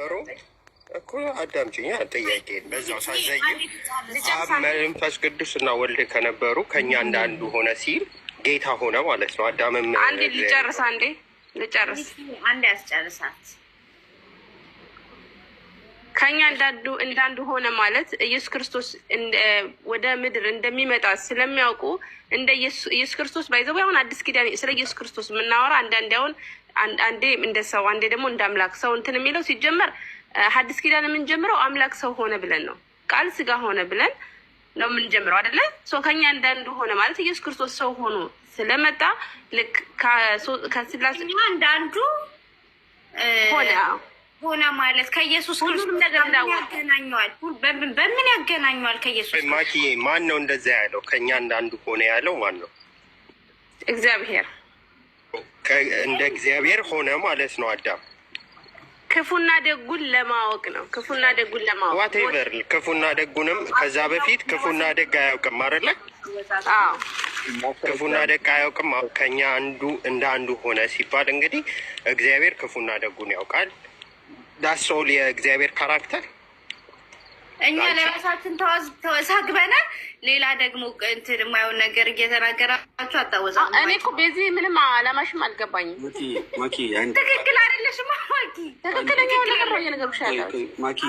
ከነበሩ እኮ አዳምጪኝ። ጥያቄ በዛው ሳዘይ አብ መንፈስ ቅዱስ እና ወልድ ከነበሩ ከኛ እንዳንዱ ሆነ ሲል ጌታ ሆነ ማለት ነው። አዳምም አንዴ ልጨርስ አንዴ ያስጨርሳት። ከኛ እንዳንዱ ሆነ ማለት ኢየሱስ ክርስቶስ ወደ ምድር እንደሚመጣ ስለሚያውቁ እንደ ኢየሱስ ክርስቶስ ባይዘው አሁን አዲስ ኪዳን ስለ ኢየሱስ ክርስቶስ የምናወራ አንዴ እንደ ሰው አንዴ ደግሞ እንደ አምላክ ሰው እንትን የሚለው ሲጀመር ሐዲስ ኪዳን የምንጀምረው አምላክ ሰው ሆነ ብለን ነው። ቃል ስጋ ሆነ ብለን ነው የምንጀምረው አይደለ? ከኛ እንዳንዱ ሆነ ማለት ኢየሱስ ክርስቶስ ሰው ሆኖ ስለመጣ ልክ ከስላሴ እንዳንዱ ሆነ ማለት ከኢየሱስ ክርስቶስ ነገር ያገናኘዋል። በምን ያገናኘዋል ከኢየሱስ? ማኪዬ ማን ነው እንደዛ ያለው? ከኛ እንዳንዱ ሆነ ያለው ማን ነው? እግዚአብሔር። እንደ እግዚአብሔር ሆነ ማለት ነው አዳም ክፉና ደጉን ለማወቅ ነው። ክፉና ደጉን ለማወቅ ዋቴቨር ክፉና ደጉንም ከዛ በፊት ክፉና ደግ አያውቅም አይደለ? አዎ ክፉና ደግ አያውቅም። ከኛ እንደ አንዱ ሆነ ሲባል እንግዲህ እግዚአብሔር ክፉና ደጉን ያውቃል። ዳሶል የእግዚአብሔር ካራክተር እኛ ለራሳችን ተወዛግበናል። ሌላ ደግሞ እንትን የማየውን ነገር እየተናገራችሁ አታወዛ። እኔ እኮ በዚህ ምንም አላማሽም አልገባኝም። ትክክል አይደለሽም ማኪ። ትክክለኛ ነገር ነው እየነገርኩሽ ያለው ማኪ።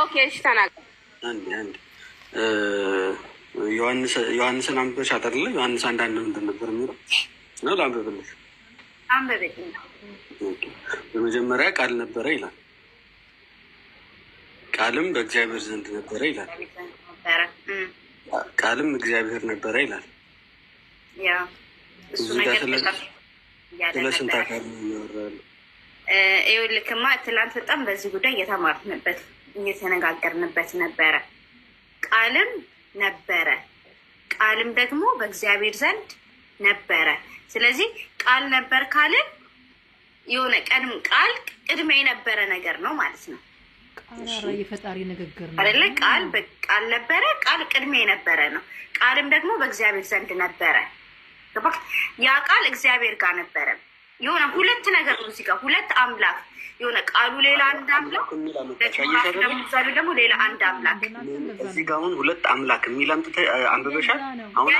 ኦኬ እሺ ተናገር። አንድ ዮሐንስን አንብበሽ አይደለ? ዮሐንስ አንዳንድ ምንድን ነበር የሚለው ነው? ላንብብልሽ። አንብብልኝ። በመጀመሪያ ቃል ነበረ ይላል። ቃልም በእግዚአብሔር ዘንድ ነበረ ይላል። ቃልም እግዚአብሔር ነበረ ይላል። ስለ ስንት አካል ይወራሉ? ይኸውልህማ ትላንት በጣም በዚህ ጉዳይ እየተነጋገርንበት ነበረ። ቃልም ነበረ፣ ቃልም ደግሞ በእግዚአብሔር ዘንድ ነበረ። ስለዚህ ቃል ነበር ካልን የሆነ ቃል ቅድሚያ የነበረ ነገር ነው ማለት ነው የፈጣሪ ንግግር ነው አይደለ? ቃል ነበረ፣ ቃል ቅድሚያ የነበረ ነው። ቃልም ደግሞ በእግዚአብሔር ዘንድ ነበረ። ያ ቃል እግዚአብሔር ጋር ነበረ። የሆነ ሁለት ነገር ነው እዚህ ጋር፣ ሁለት አምላክ የሆነ ቃሉ ሌላ አንድ አምላክ ደግሞ ሌላ አንድ አምላክ። እዚህ ጋር አሁን ሁለት አምላክ የሚል አንብበሻል። አሁን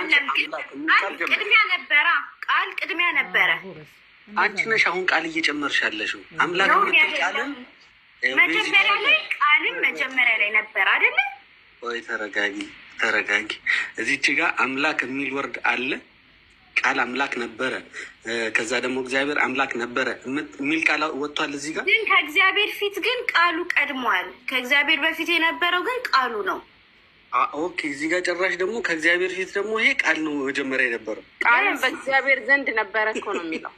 ቅድሚያ ነበረ፣ ቃል ቅድሚያ ነበረ። አንቺ ነሽ አሁን ቃል እየጨመርሽ ያለሽው። አምላክ ቃልን መጀመሪያ ላይ ቃልም መጀመሪያ ላይ ነበር አይደለ? ወይ ተረጋጊ። እዚች ጋር አምላክ የሚል ወርድ አለ። ቃል አምላክ ነበረ፣ ከዛ ደግሞ እግዚአብሔር አምላክ ነበረ የሚል ቃል ወጥቷል። እዚህ ጋር ግን ከእግዚአብሔር ፊት ግን ቃሉ ቀድሟል። ከእግዚአብሔር በፊት የነበረው ግን ቃሉ ነው። ኦኬ፣ እዚህ ጋር ጭራሽ ደግሞ ከእግዚአብሔር ፊት ደግሞ ይሄ ቃል ነው መጀመሪያ የነበረው። ቃልም በእግዚአብሔር ዘንድ ነበረ እኮ ነው የሚለው።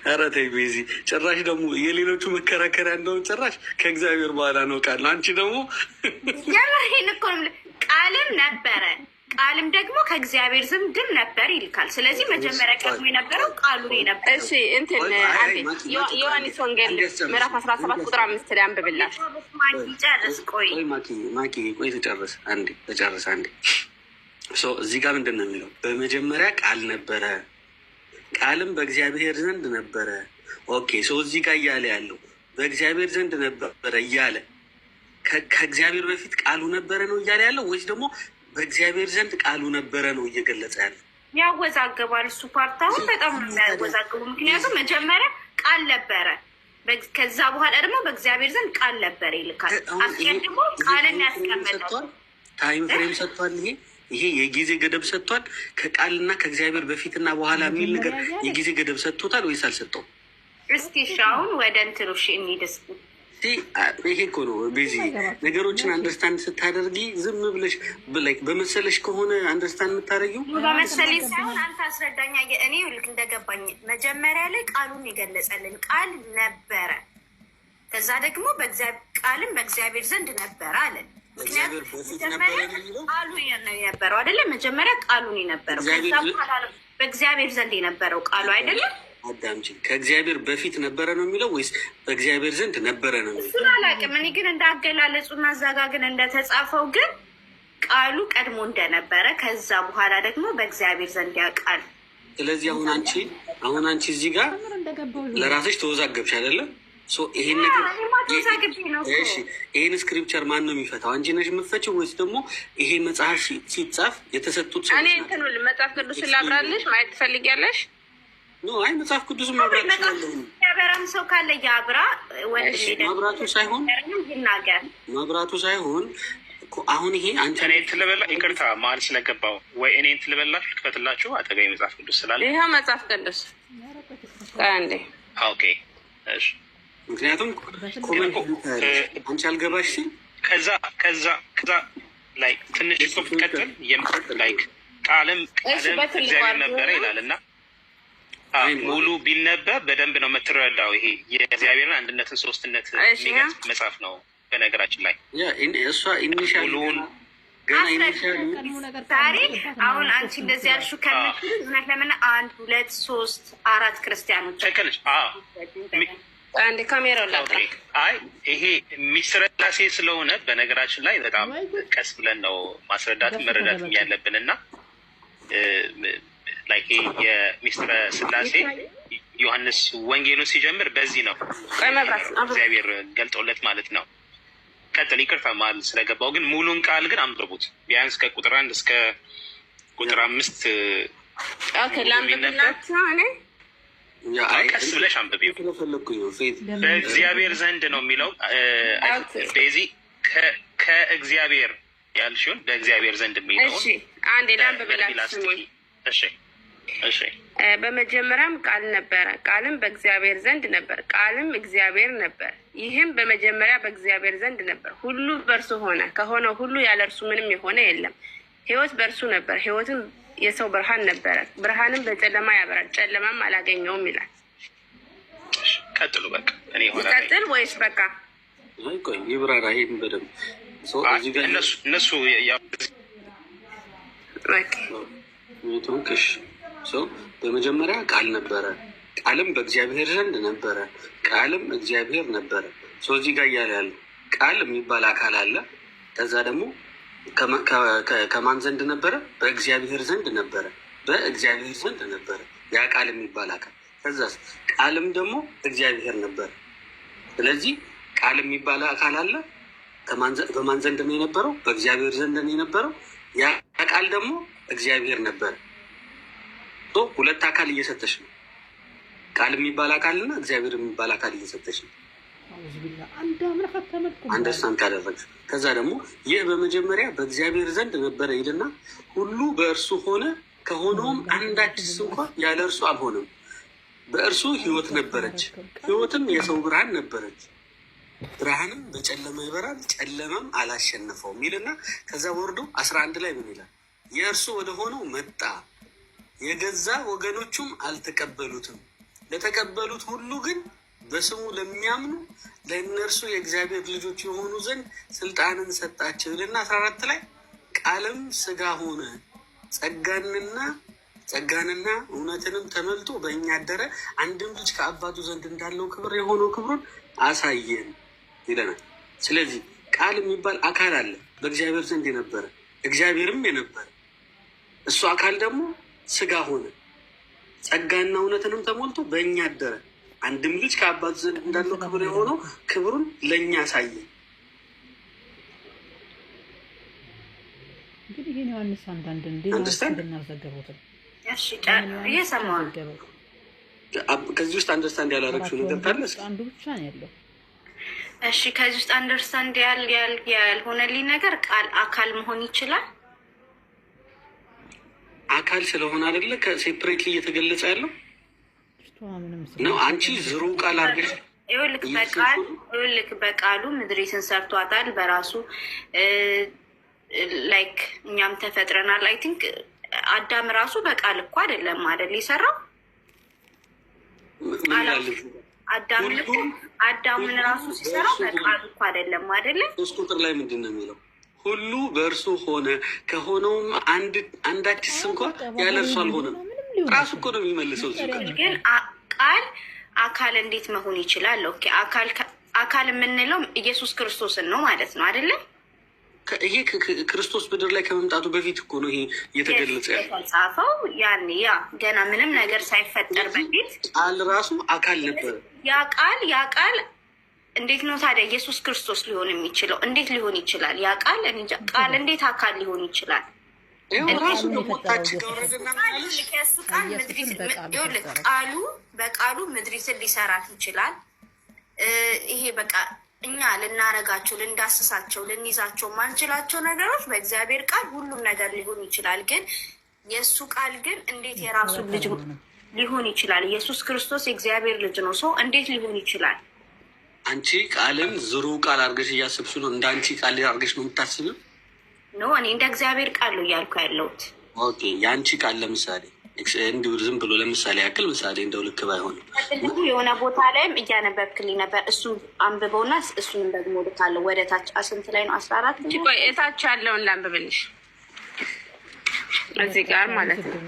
ኧረ ተይ ቤዚ፣ ጭራሽ ደግሞ የሌሎቹ መከራከሪያ እንደውም ጭራሽ ከእግዚአብሔር በኋላ ነው ቃል ነው። አንቺ ደግሞ የምሬን እኮ ቃልም ነበረ፣ ቃልም ደግሞ ከእግዚአብሔር ዘንድም ነበር ይልካል። ስለዚህ መጀመሪያ ቀድሞ የነበረው ቃሉ ነበር። እሺ እንትን ዮሐንስ ወንጌል ምዕራፍ 17 ቁጥር 5 ላይ አንብብላሽ። ጨርስ። ቆይ ትጨርስ አንዴ። እዚህ ጋር ምንድን ነው የሚለው? በመጀመሪያ ቃል ነበረ፣ ቃልም በእግዚአብሔር ዘንድ ነበረ። ኦኬ፣ እዚህ ጋር እያለ ያለው በእግዚአብሔር ዘንድ ነበረ እያለ ከእግዚአብሔር በፊት ቃሉ ነበረ ነው እያለ ያለው ወይስ ደግሞ በእግዚአብሔር ዘንድ ቃሉ ነበረ ነው እየገለጸ ያለ? ያወዛገባል እሱ ፓርት። አሁን በጣም ነው የሚያወዛግቡ። ምክንያቱም መጀመሪያ ቃል ነበረ፣ ከዛ በኋላ ደግሞ በእግዚአብሔር ዘንድ ቃል ነበረ ይልካል። አስቀድሞ ቃልን ያስቀመጠው ታይም ፍሬም ሰጥቷል። ይሄ የጊዜ ገደብ ሰጥቷል። ከቃልና ከእግዚአብሔር በፊትና በኋላ የሚል ነገር የጊዜ ገደብ ሰጥቶታል ወይስ አልሰጠውም? እስኪ አሁን ወደ እንትኑ እንሂድ። ይሄ እኮ ነው ቤዚ፣ ነገሮችን አንደርስታንድ ስታደርጊ ዝም ብለሽ በመሰለሽ ከሆነ አንደርስታንድ የምታደርጊው በመሰለኝ ሳይሆን አንተ አስረዳኛ። እኔ ልክ እንደገባኝ መጀመሪያ ላይ ቃሉን የገለጸልን ቃል ነበረ፣ ከዛ ደግሞ ቃልም በእግዚአብሔር ዘንድ ነበረ አለን። ምክንያቱም ቃሉ ነው የነበረው አይደለም? መጀመሪያ ቃሉን የነበረው ከዛ በኋላ በእግዚአብሔር ዘንድ የነበረው ቃሉ አይደለም? አዳምጪ፣ ከእግዚአብሔር በፊት ነበረ ነው የሚለው ወይስ በእግዚአብሔር ዘንድ ነበረ ነው የሚለው? እሱን አላውቅም እኔ ግን እንዳገላለጹና እዛ ጋ ግን እንደተጻፈው ግን ቃሉ ቀድሞ እንደነበረ ከዛ በኋላ ደግሞ በእግዚአብሔር ዘንድ ያውቃል። ስለዚህ አሁን አንቺ እዚህ ጋር ለራስሽ ተወዛገብሽ አይደለም? ይሄን ነገር ይሄን ስክሪፕቸር ማን ነው የሚፈታው? አንቺ ነሽ የምትፈችው ወይስ ደግሞ ይሄ መጽሐፍ ሲጻፍ የተሰጡት ሰዎች? እኔ እንትኑ መጽሐፍ ቅዱስን ላብራልሽ ማየት ትፈልጊያለሽ? አይ መጽሐፍ ቅዱስን ማብራት ይችላለሁ። ያበራም ሰው ካለ ያብራ። ማብራቱ ሳይሆን አሁን ይሄ አንተ እኔ ትልበላ ይቅርታ መሀል ስለገባው ወይ እኔ ትልበላችሁ ልክፈትላችሁ አጠገኝ መጽሐፍ ቅዱስ ስላለ ይሄ መጽሐፍ ቅዱስ አንዴ ኦኬ እሺ። ምክንያቱም ኮሜንት አንቺ አልገባሽ ሲል ከዛ ላይ ትንሽ ጽሑፍ ቀጥል ላይክ ቃልም እግዚአብሔር ነበረ ይላል እና ሙሉ ቢነበብ በደንብ ነው የምትረዳው። ይሄ የእግዚአብሔርን አንድነትን ሶስትነት የሚገልጽ መጽሐፍ ነው። በነገራችን ላይ እሷ ኢኒሻል ታሪክ አሁን አንቺ እንደዚህ ያልሽው ከምትል እውነት ለምን 1 2 3 4 ክርስቲያኖች ተከለሽ አንድ ካሜራው ላጥራ። አይ ይሄ ሚስጥረ ሥላሴ ስለሆነ በነገራችን ላይ በጣም ቀስ ብለን ነው ማስረዳት መረዳት ያለብን እና ላይክ የሚስጥረ ሥላሴ ዮሐንስ ወንጌሉን ሲጀምር በዚህ ነው እግዚአብሔር ገልጦለት ማለት ነው። ቀጥል። ይቅርታ መሀል ስለገባው ግን ሙሉን ቃል ግን አንብቡት። ቢያንስ ከቁጥር 1 እስከ ቁጥር 5 ላንብብላችሁ። ቀስ ብለሽ አንብቢው። በእግዚአብሔር ዘንድ ነው የሚለው በዚህ ከእግዚአብሔር ያልሽውን በእግዚአብሔር ዘንድ የሚለው አንዴ ላንብብላችሁ። እሺ በመጀመሪያም ቃል ነበረ፣ ቃልም በእግዚአብሔር ዘንድ ነበር፣ ቃልም እግዚአብሔር ነበር። ይህም በመጀመሪያ በእግዚአብሔር ዘንድ ነበር። ሁሉ በእርሱ ሆነ፣ ከሆነው ሁሉ ያለ እርሱ ምንም የሆነ የለም። ሕይወት በእርሱ ነበር፣ ሕይወትም የሰው ብርሃን ነበረ። ብርሃንም በጨለማ ያበራል፣ ጨለማም አላገኘውም ይላል። ቀጥሉ። በቃ ቀጥል ወይስ በቃ ይብራራ? ይሄን በደምብ እነሱ ቶንክሽ በመጀመሪያ ቃል ነበረ፣ ቃልም በእግዚአብሔር ዘንድ ነበረ፣ ቃልም እግዚአብሔር ነበረ። እዚህ ጋር እያለ ያለው ቃል የሚባል አካል አለ። ከዛ ደግሞ ከማን ዘንድ ነበረ? በእግዚአብሔር ዘንድ ነበረ፣ በእግዚአብሔር ዘንድ ነበረ ያ ቃል የሚባል አካል። ከዛ ቃልም ደግሞ እግዚአብሔር ነበረ። ስለዚህ ቃል የሚባል አካል አለ። በማን ዘንድ ነው የነበረው? በእግዚአብሔር ዘንድ ነው የነበረው። ያ ቃል ደግሞ እግዚአብሔር ነበረ። ሁለት አካል እየሰጠች ነው። ቃል የሚባል አካልና እግዚአብሔር የሚባል አካል እየሰጠች ነው። አንደርስታንድ ካደረግሽ። ከዛ ደግሞ ይህ በመጀመሪያ በእግዚአብሔር ዘንድ ነበረ ይልና ሁሉ በእርሱ ሆነ፣ ከሆነውም አንዳችስ እንኳን ያለ እርሱ አልሆነም። በእርሱ ሕይወት ነበረች፣ ሕይወትም የሰው ብርሃን ነበረች። ብርሃንም በጨለማ ይበራል፣ ጨለማም አላሸነፈውም ይልና ከዛ ወርዶ 11 ላይ ምን ይላል? የእርሱ ወደ ሆነው መጣ፣ የገዛ ወገኖቹም አልተቀበሉትም። ለተቀበሉት ሁሉ ግን በስሙ ለሚያምኑ ለእነርሱ የእግዚአብሔር ልጆች የሆኑ ዘንድ ስልጣንን ሰጣቸው ይልና 14 ላይ ቃልም ሥጋ ሆነ፣ ጸጋንና እውነትንም ተመልቶ በእኛ አደረ፣ አንድም ልጅ ከአባቱ ዘንድ እንዳለው ክብር የሆነው ክብሩን አሳየን ይለናል። ስለዚህ ቃል የሚባል አካል አለ፣ በእግዚአብሔር ዘንድ የነበረ እግዚአብሔርም የነበረ እሱ አካል ደግሞ ሥጋ ሆነ፣ ጸጋና እውነትንም ተሞልቶ በእኛ አደረ፣ አንድም ልጅ ከአባቱ ዘንድ እንዳለው ክብር የሆነው ክብሩን ለእኛ አሳየ። እንግዲህ ይህን ዮሐንስ አንዳንድ እንድናዘገቡትም ከዚህ ውስጥ አንደርስታንድ ያላረግሽው ነገር ካለ አንዱ ብቻ ነው ያለው። እሺ ከዚህ ውስጥ አንደርስታንድ ያልሆነልኝ ነገር ቃል አካል መሆን ይችላል። አካል ስለሆነ አይደለ ከሴፕሬትሊ እየተገለጸ ያለው ነው። አንቺ ዝሩ ቃል አድርገሽ ይኸውልህ በቃሉ ምድሪትን ሰርቷታል በራሱ ላይክ እኛም ተፈጥረናል። አይ ቲንክ አዳም ራሱ በቃል እኮ አይደለም አይደል የሰራው? አዳምን ራሱ ሲሰራው በቃል እኮ አይደለም አይደለም? 3 ቁጥር ላይ ምንድን ነው የሚለው? ሁሉ በእርሱ ሆነ፣ ከሆነውም አንዳችስ እንኳን ያለ እርሱ አልሆነም። ራሱ እኮ ነው የሚመልሰው። ግን ቃል አካል እንዴት መሆን ይችላል? ኦኬ አካል የምንለው ኢየሱስ ክርስቶስን ነው ማለት ነው አይደለም? ይሄ ክርስቶስ ምድር ላይ ከመምጣቱ በፊት እኮ ነው ይሄ እየተገለጸ የተጻፈው። ያኔ ገና ምንም ነገር ሳይፈጠር በፊት ቃል ራሱ አካል ነበር። ያ ቃል እንዴት ነው ታዲያ ኢየሱስ ክርስቶስ ሊሆን የሚችለው? እንዴት ሊሆን ይችላል? ያ ቃል ቃል እንዴት አካል ሊሆን ይችላል? ቃሉ በቃሉ ምድሪትን ሊሰራት ይችላል። ይሄ በቃ እኛ ልናረጋቸው፣ ልንዳስሳቸው፣ ልንይዛቸው ማንችላቸው ነገሮች በእግዚአብሔር ቃል ሁሉም ነገር ሊሆን ይችላል። ግን የእሱ ቃል ግን እንዴት የራሱ ልጅ ሊሆን ይችላል? ኢየሱስ ክርስቶስ የእግዚአብሔር ልጅ ነው። ሰው እንዴት ሊሆን ይችላል? አንቺ ቃልን ዝሩ ቃል አድርገሽ እያሰብሽ ነው። እንደ አንቺ ቃል አድርገሽ ነው የምታስብም? ኖ እኔ እንደ እግዚአብሔር ቃል ነው እያልኩ ያለሁት። ኦኬ የአንቺ ቃል ለምሳሌ እንዲሁ ዝም ብሎ ለምሳሌ ያክል ምሳሌ እንደው ልክ ባይሆንም የሆነ ቦታ ላይም እያነበብክልኝ ነበር። እሱን አንብበውና እሱንም ደግሞ ልካለሁ ወደ ታች። ስንት ላይ ነው? 14 እታች ያለውን ላንብብልሽ እዚህ ጋር ማለት ነው።